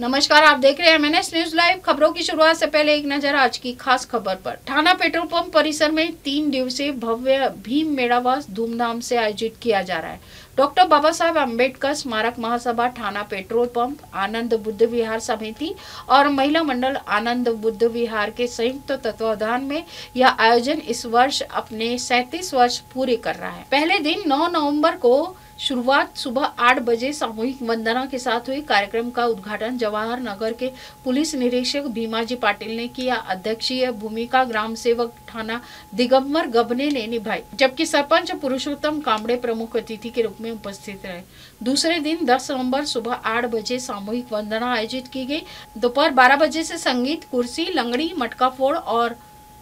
नमस्कार, आप देख रहे हैं MNS न्यूज लाइव। खबरों की शुरुआत से पहले एक नजर आज की खास खबर पर। थाना पेट्रोल पंप परिसर में 3 दिवसीय भव्य भीम मेळावा धूमधाम से आयोजित किया जा रहा है। डॉक्टर बाबा साहेब अम्बेडकर स्मारक महासभा, थाना पेट्रोल पंप, आनंद बुद्ध विहार समिति और महिला मंडल आनंद बुद्ध विहार के संयुक्त तत्वावधान में यह आयोजन इस वर्ष अपने 37 वर्ष पूरे कर रहा है। पहले दिन 9 नवंबर को शुरुआत सुबह 8 बजे सामूहिक वंदना के साथ हुई। कार्यक्रम का उद्घाटन जवाहर नगर के पुलिस निरीक्षक भीमाजी पाटिल ने किया। अध्यक्षीय भूमिका ग्राम सेवक थाना दिगंबर गबने ने निभाई, जबकि सरपंच पुरुषोत्तम कामड़े प्रमुख अतिथि के रूप में उपस्थित रहे। दूसरे दिन 10 नवंबर सुबह 8 बजे सामूहिक वंदना आयोजित की गई। दोपहर 12 बजे से संगीत, कुर्सी, लंगड़ी, मटका फोड़ और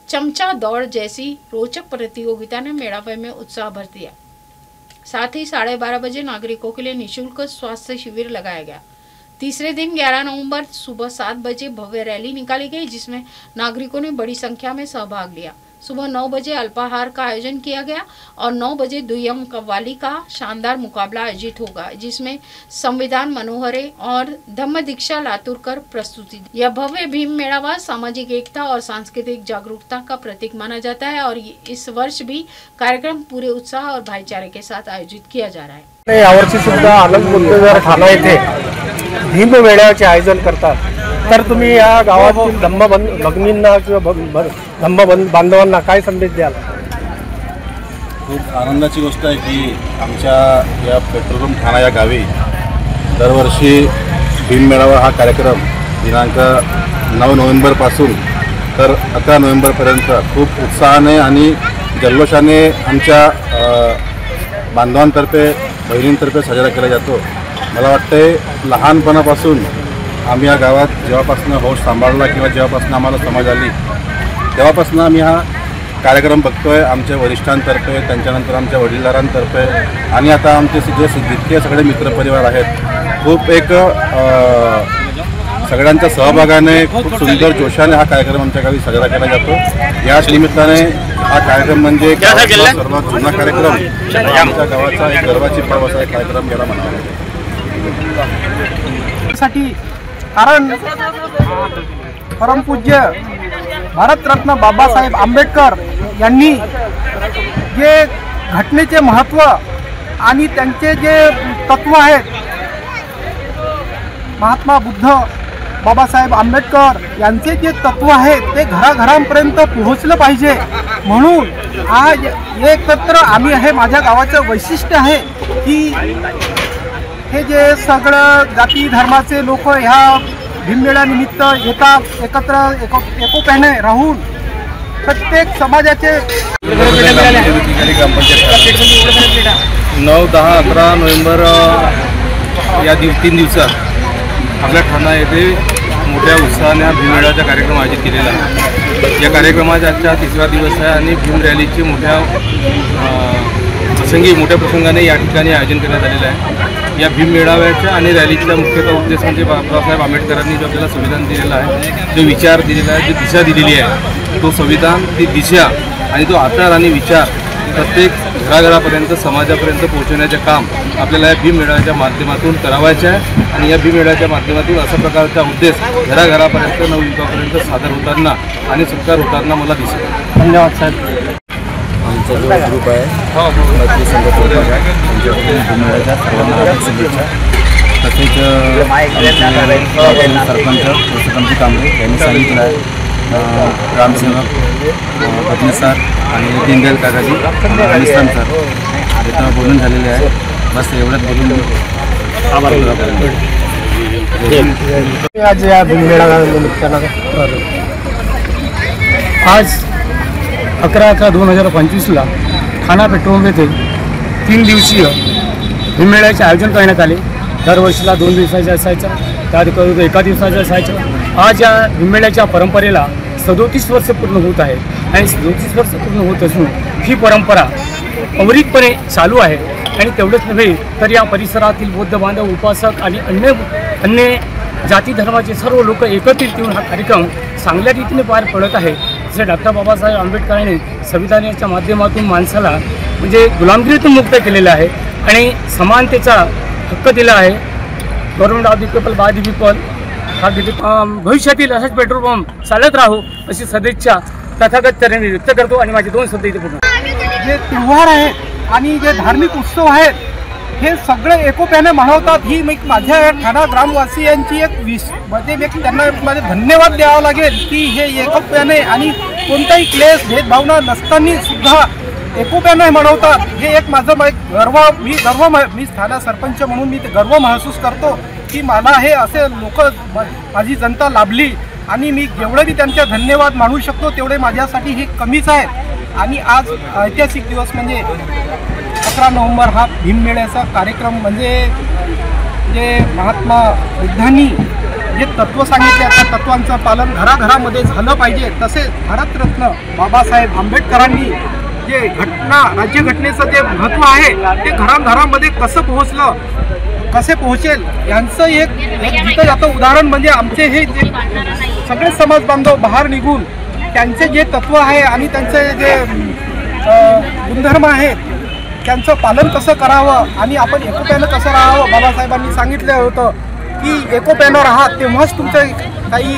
चमचा दौड़ जैसी रोचक प्रतियोगिता ने मेळावे में उत्साह भर दिया। साथ ही 12:30 बजे नागरिकों के लिए निःशुल्क स्वास्थ्य शिविर लगाया गया। तीसरे दिन 11 नवंबर सुबह 7 बजे भव्य रैली निकाली गई, जिसमें नागरिकों ने बड़ी संख्या में सहभाग लिया। सुबह 9 बजे अल्पाहार का आयोजन किया गया और 9 बजे दुय्यम कव्वाली का शानदार मुकाबला आयोजित होगा, जिसमें संविधान मनोहरे और धम्म दीक्षा लातुरकर प्रस्तुति। यह भव्य भीम मेळावा सामाजिक एकता और सांस्कृतिक जागरूकता का प्रतीक माना जाता है और इस वर्ष भी कार्यक्रम पूरे उत्साह और भाईचारे के साथ आयोजित किया जा रहा है। यावर्षी सुद्धा आनंद बुद्ध विहार ठाणा येथे भीम मेळाव्याचे आयोजन करतात। तर तुम्ही या गावातील धम्म भगिनींना किंवा धम्म बांधवांना काय संदेश द्याल? खूप आनंदाची गोष्ट आहे की आमच्या या पेट्रोल पंप ठाणा या गावी दरवर्षी भीम मेळावा हा कार्यक्रम दिनांक 9 नोव्हेंबरपासून तर 11 नोव्हेंबरपर्यंत खूप उत्साहाने आणि जल्लोषाने आमच्या बांधवांतर्फे, बहिणींतर्फे साजरा केला जातो। मला वाटते लहानपणापासून आम्ही या गावात जेव्हापासून होश सांभाळला किंवा जेव्हापासून आम्हाला समज आली तेव्हापासून आम्ही हा कार्यक्रम बघतोय। आमच्या वरिष्ठांतर्फे, त्यांच्यानंतर आमच्या वडीलधारांतर्फे आणि आता आमचे जितके सगळे मित्रपरिवार आहेत, खूप एक सगळ्यांच्या सहभागाने खूप सुंदर जोशाने हा कार्यक्रम आमच्या गावी साजरा केला जातो। याच निमित्ताने हा कार्यक्रम म्हणजे सर्वात जुना कार्यक्रम, आमच्या गावाचा एक गर्वाची बाब असा एक कार्यक्रम याला म्हणावा साठी कारण परमपूज्य भारतरत्न बाबासाहेब आंबेडकर यांनी जे घटनेचे महत्त्व आणि त्यांचे जे तत्व आहेत, महात्मा बुद्ध बाबासाहेब आंबेडकर यांचे जे तत्व आहेत ते घराघरांपर्यंत पोहोचलं पाहिजे, म्हणून आज एकत्र आम्ही हे माझ्या गावाचं वैशिष्ट्य आहे की हे जे सगळं जाती धर्माचे लोक ह्या भीममेळ्यानिमित्त येतात, एकत्र एकोप्याने राहून प्रत्येक समाजाचे 9, 10, 11 नोव्हेंबर या 3 दिवसात आपल्या ठाणा येथे मोठ्या उत्साहाने भीममेळ्याचा कार्यक्रम आयोजित केलेला आहे। या कार्यक्रमाचा आजचा 3रा दिवस आहे आणि भीम रॅलीचे मोठ्या प्रसंगाने या ठिकाणी आयोजन करण्यात आलेलं आहे। या भीम मेळाव्याच्या आणि रॅलीचा मुख्यतः उद्देश म्हणजे बाबासाहेब आंबेडकरांनी जो आपल्याला संविधान दिलेला आहे, जो विचार दिलेला आहे, जी दिशा दिलेली आहे, तो संविधान, ती दिशा आणि तो आचार आणि विचार प्रत्येक घराघरापर्यंत, समाजापर्यंत पोहोचवण्याचे काम आपल्याला या भीम मेळाव्याच्या माध्यमातून करावायचे आहे। आणि या भीम मेळाव्याच्या माध्यमातून अशा प्रकारचा उद्देश घराघरापर्यंत, नवयुवकापर्यंत सादर होताना आणि सत्कार होताना मला दिसेल। धन्यवाद साहेब। आमचा जो ग्रुप आहे मैत्री संघटना भीममेळ्याच्या सर्वांना शुभेच्छा। तसेच सरपंच पुरुषोत्तमजी कांबळे यांनी सांगितलं आहे, ग्रामसेवक पत्नी सर आणि दीनदयाल काकाजी मिस्टर सर इथं बोलून झालेले आहे। बस एवढंच बोलून आभार व्यक्त करतो। आज या भीममेळाव्यानिमित्तानं आज 11/11/2025 ठाणा पेट्रोल येथे 3 दिवसीय भीममेळ्याचे आयोजन करण्यात आले। दरवर्षीला 2 दिवसाचे असायचं, त्या 1 दिवसाचं असायचं। आज या भीममेळ्याच्या परंपरेला 37 वर्ष पूर्ण होत आहे आणि 37 वर्ष पूर्ण होत असून ही परंपरा अविरतपणे चालू आहे। आणि तेवढंच नव्हे तर या परिसरातील बौद्ध बांधव, उपासक आणि अन्य जाती धर्माचे सर्व लोक एकत्रित येऊन हा कार्यक्रम चांगल्या रीतीने पार पडत आहे। जसे डॉक्टर बाबासाहेब आंबेडकरांनी संविधानाच्या माध्यमातून माणसाला म्हणजे गुलामगिरीतून मुक्त केलेलं आहे आणि समानतेचा हक्क दिला आहे। Government of the people by the people भाग घेते. भविष्यातील असाच पेट्रोल पंप चालत राहो अशी सदिच्छा तथागत तऱ्हेने व्यक्त करतो आणि माझे 2 शब्द इथे पूर्ण. जे त्योहार आहेत आणि जे धार्मिक उत्सव आहेत हे सगळे एकोप्याने मनवतात. ही माझ्या ठाणा ग्रामवासियांची म्हणजे त्यांना माझे धन्यवाद द्यावा लागेल की हे एकोप्याने आणि कोणताही क्लेश भेदभावना नसताना सुद्धा एकोप्याने मनवतात. हे एक माझं मी ठाणा सरपंच म्हणून मी गर्व महसूस करतो की मला हे असे लोक माझी जनता लाभली आणि मी जेवढे मी त्यांचे धन्यवाद मानू शकतो तेवढे माझ्यासाठी हे कमीच आहे. आणि आज ऐतिहासिक दिवस म्हणजे 11 नोव्हेंबर हा भीममेळ्याचा कार्यक्रम म्हणजे जे महात्मा बुद्धांनी जे तत्त्व सांगितले त्या तत्वांचं पालन घराघरामध्ये झालं पाहिजे. तसेच भारतरत्न बाबासाहेब आंबेडकरांनी जे राज्यघटनेचं जे महत्त्व आहे ते घराघरामध्ये कसे पोहोचेल यांचं एक जिथं जातं उदाहरण म्हणजे आमचे हे जे सगळे समाज बांधव बाहेर निघून त्यांचे जे तत्व आहे आणि त्यांचे जे गुणधर्म आहेत त्यांचं पालन कसं करावं आणि आपण एकोप्यानं कसं राहावं. बाबासाहेबांनी सांगितलं होतं की एकोप्यानं राहा तेव्हाच तुमचं काही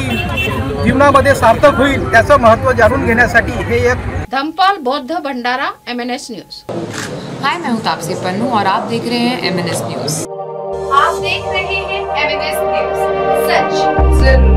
जीवनामध्ये सार्थक होईल. त्याचं महत्त्व जाणून घेण्यासाठी हे एक धमपाल बौद्ध भंडारा MNS न्यूज. हाय, मैं हूँ तापसी पन्नू और आप देख रहे हैं MNS न्यूज. आप देख रहे हैं MNS न्यूज, सच जरूर.